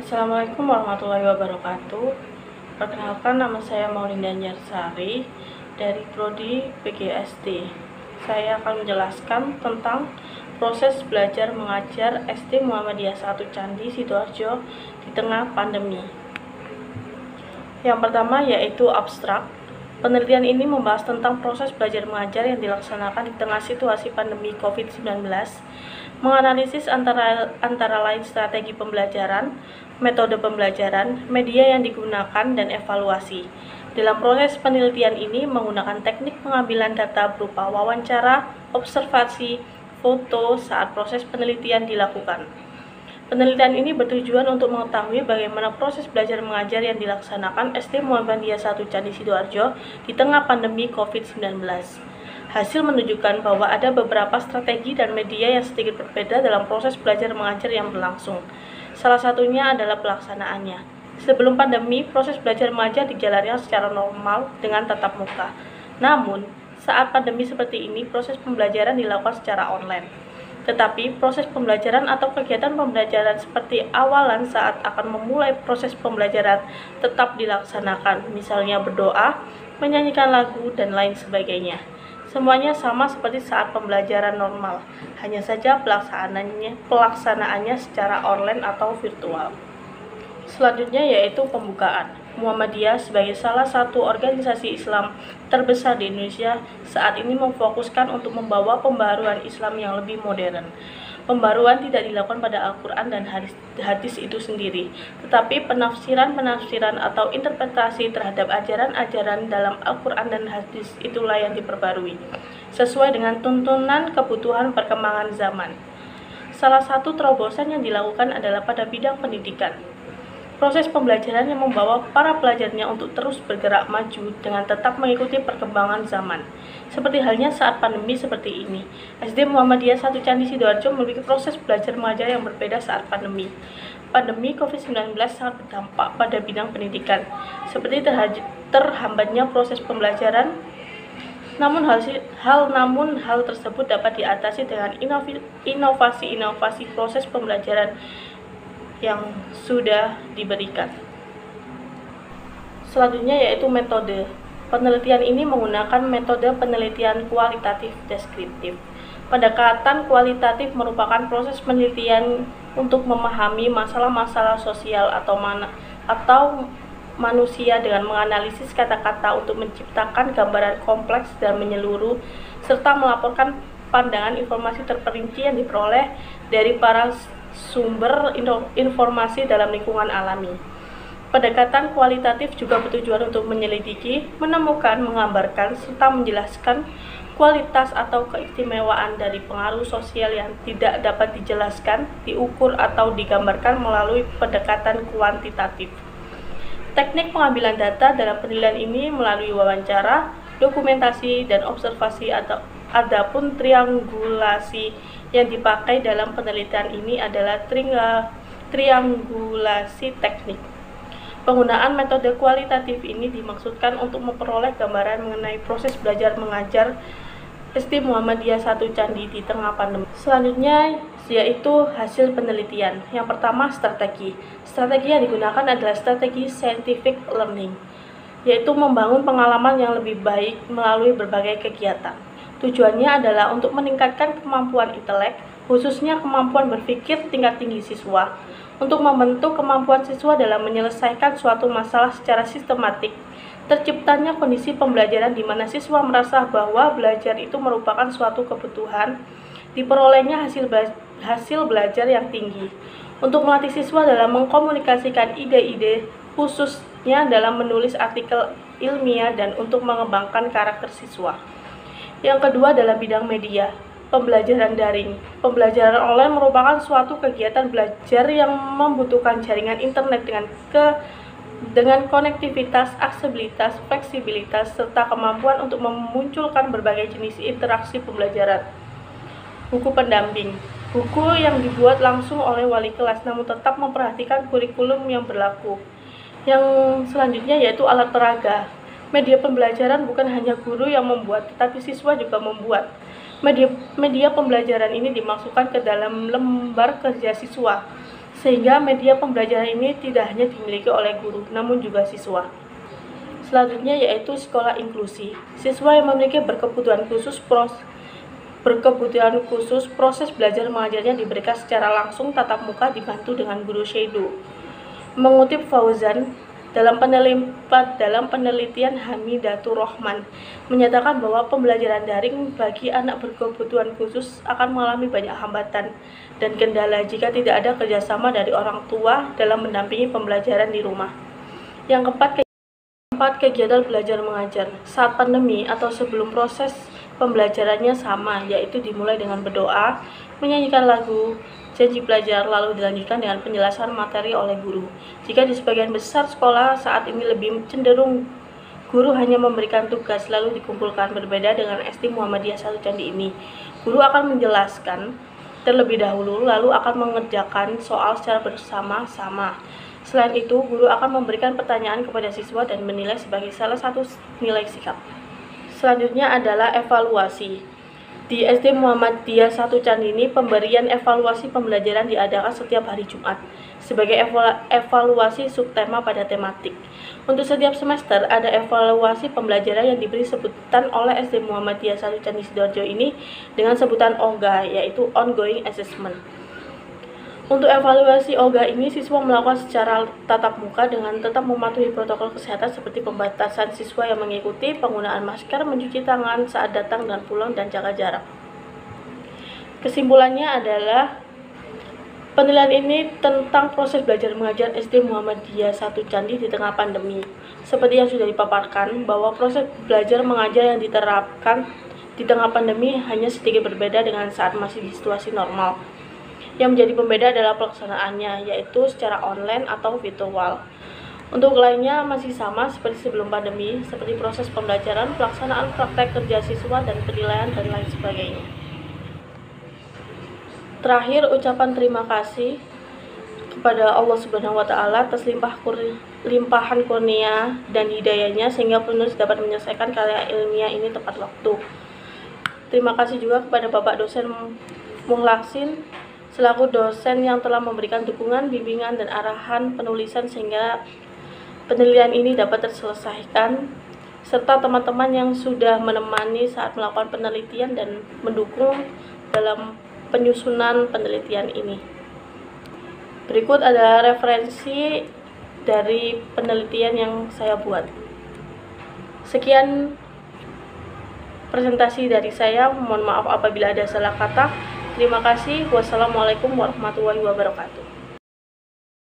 Assalamualaikum warahmatullahi wabarakatuh. Perkenalkan, nama saya Maulinda Nyarsari dari Prodi PGSD. Saya akan menjelaskan tentang proses belajar mengajar SD Muhammadiyah 1 Candi Sidoarjo di tengah pandemi. Yang pertama yaitu abstrak. Penelitian ini membahas tentang proses belajar mengajar yang dilaksanakan di tengah situasi pandemi COVID-19, menganalisis antara lain strategi pembelajaran, metode pembelajaran, media yang digunakan, dan evaluasi. Dalam proses penelitian ini menggunakan teknik pengambilan data berupa wawancara, observasi, foto saat proses penelitian dilakukan. Penelitian ini bertujuan untuk mengetahui bagaimana proses belajar mengajar yang dilaksanakan SD Muhammadiyah 1 Candi Sidoarjo di tengah pandemi COVID-19. Hasil menunjukkan bahwa ada beberapa strategi dan media yang sedikit berbeda dalam proses belajar mengajar yang berlangsung. Salah satunya adalah pelaksanaannya. Sebelum pandemi, proses belajar mengajar dijalani secara normal dengan tatap muka. Namun, saat pandemi seperti ini, proses pembelajaran dilakukan secara online. Tetapi proses pembelajaran atau kegiatan pembelajaran seperti awalan saat akan memulai proses pembelajaran tetap dilaksanakan, misalnya berdoa, menyanyikan lagu, dan lain sebagainya. Semuanya sama seperti saat pembelajaran normal, hanya saja pelaksanaannya secara online atau virtual. Selanjutnya yaitu pembukaan. Muhammadiyah sebagai salah satu organisasi Islam terbesar di Indonesia saat ini memfokuskan untuk membawa pembaharuan Islam yang lebih modern. Pembaruan tidak dilakukan pada Al-Quran dan hadis itu sendiri, tetapi penafsiran atau interpretasi terhadap ajaran-ajaran dalam Al-Quran dan hadis itulah yang diperbarui, sesuai dengan tuntunan kebutuhan perkembangan zaman. Salah satu terobosan yang dilakukan adalah pada bidang pendidikan. Proses pembelajaran yang membawa para pelajarnya untuk terus bergerak maju dengan tetap mengikuti perkembangan zaman. Seperti halnya saat pandemi seperti ini, SD Muhammadiyah 1 Candi Sidoarjo memiliki proses belajar mengajar yang berbeda saat pandemi. Pandemi COVID-19 sangat berdampak pada bidang pendidikan, seperti terhambatnya proses pembelajaran. Namun hal tersebut dapat diatasi dengan inovasi proses pembelajaran yang sudah diberikan. Selanjutnya yaitu metode. Penelitian ini menggunakan metode penelitian kualitatif deskriptif. Pendekatan kualitatif merupakan proses penelitian untuk memahami masalah-masalah sosial atau manusia dengan menganalisis kata-kata untuk menciptakan gambaran kompleks dan menyeluruh, serta melaporkan pandangan informasi terperinci yang diperoleh dari para sumber informasi dalam lingkungan alami. Pendekatan kualitatif juga bertujuan untuk menyelidiki, menemukan, menggambarkan, serta menjelaskan kualitas atau keistimewaan dari pengaruh sosial yang tidak dapat dijelaskan, diukur, atau digambarkan melalui pendekatan kuantitatif. Teknik pengambilan data dalam penilaian ini melalui wawancara, dokumentasi, dan observasi. Adapun triangulasi yang dipakai dalam penelitian ini adalah triangulasi teknik. Penggunaan metode kualitatif ini dimaksudkan untuk memperoleh gambaran mengenai proses belajar mengajar SD Muhammadiyah 1 Candi di tengah pandemi. Selanjutnya yaitu hasil penelitian. Yang pertama, strategi. Strategi yang digunakan adalah strategi scientific learning, yaitu membangun pengalaman yang lebih baik melalui berbagai kegiatan. Tujuannya adalah untuk meningkatkan kemampuan intelek, khususnya kemampuan berpikir tingkat tinggi siswa, untuk membentuk kemampuan siswa dalam menyelesaikan suatu masalah secara sistematik. Terciptanya kondisi pembelajaran di mana siswa merasa bahwa belajar itu merupakan suatu kebutuhan, diperolehnya hasil belajar yang tinggi, untuk melatih siswa dalam mengkomunikasikan ide-ide, khususnya dalam menulis artikel ilmiah, dan untuk mengembangkan karakter siswa. Yang kedua adalah bidang media, pembelajaran daring. Pembelajaran online merupakan suatu kegiatan belajar yang membutuhkan jaringan internet dengan konektivitas, aksesibilitas, fleksibilitas, serta kemampuan untuk memunculkan berbagai jenis interaksi pembelajaran. Buku pendamping, buku yang dibuat langsung oleh wali kelas namun tetap memperhatikan kurikulum yang berlaku. Yang selanjutnya yaitu alat peraga. Media pembelajaran bukan hanya guru yang membuat, tetapi siswa juga membuat. Media pembelajaran ini dimasukkan ke dalam lembar kerja siswa. sehingga media pembelajaran ini tidak hanya dimiliki oleh guru, namun juga siswa. Selanjutnya yaitu sekolah inklusi. Siswa yang memiliki berkebutuhan khusus proses belajar mengajarnya diberikan secara langsung tatap muka dibantu dengan guru shadow. Mengutip Fauzan, dalam penelitian Hamidatur Rahman menyatakan bahwa pembelajaran daring bagi anak berkebutuhan khusus akan mengalami banyak hambatan dan kendala jika tidak ada kerjasama dari orang tua dalam mendampingi pembelajaran di rumah. Yang keempat, kegiatan belajar mengajar saat pandemi atau sebelum proses pembelajarannya sama, yaitu dimulai dengan berdoa, menyanyikan lagu, janji belajar, lalu dilanjutkan dengan penjelasan materi oleh guru. Jika di sebagian besar sekolah saat ini lebih cenderung guru hanya memberikan tugas lalu dikumpulkan, berbeda dengan SD Muhammadiyah 1 Candi ini. Guru akan menjelaskan terlebih dahulu lalu akan mengerjakan soal secara bersama-sama. Selain itu, guru akan memberikan pertanyaan kepada siswa dan menilai sebagai salah satu nilai sikap. Selanjutnya adalah evaluasi. Di SD Muhammadiyah 1 Candi ini, pemberian evaluasi pembelajaran diadakan setiap hari Jumat sebagai evaluasi subtema pada tematik. Untuk setiap semester ada evaluasi pembelajaran yang diberi sebutan oleh SD Muhammadiyah 1 Candi Sidoarjo ini dengan sebutan OGA, yaitu Ongoing Assessment. Untuk evaluasi OGA ini, siswa melakukan secara tatap muka dengan tetap mematuhi protokol kesehatan seperti pembatasan siswa yang mengikuti, penggunaan masker, mencuci tangan saat datang dan pulang, dan jaga jarak. Kesimpulannya adalah penilaian ini tentang proses belajar mengajar SD Muhammadiyah 1 Candi di tengah pandemi. Seperti yang sudah dipaparkan, bahwa proses belajar mengajar yang diterapkan di tengah pandemi hanya sedikit berbeda dengan saat masih di situasi normal. Yang menjadi pembeda adalah pelaksanaannya, yaitu secara online atau virtual. Untuk lainnya masih sama seperti sebelum pandemi, seperti proses pembelajaran, pelaksanaan praktek kerja siswa, dan penilaian, dan lain sebagainya. Terakhir, ucapan terima kasih kepada Allah Subhanahu wa Ta'ala atas limpahan kurnia dan hidayahnya sehingga penulis dapat menyelesaikan karya ilmiah ini tepat waktu. Terima kasih juga kepada Bapak dosen Muhlaksin selaku dosen yang telah memberikan dukungan, bimbingan, dan arahan penulisan sehingga penelitian ini dapat terselesaikan, serta teman-teman yang sudah menemani saat melakukan penelitian dan mendukung dalam penyusunan penelitian ini. Berikut adalah referensi dari penelitian yang saya buat. Sekian presentasi dari saya, mohon maaf apabila ada salah kata. Terima kasih. Wassalamualaikum warahmatullahi wabarakatuh.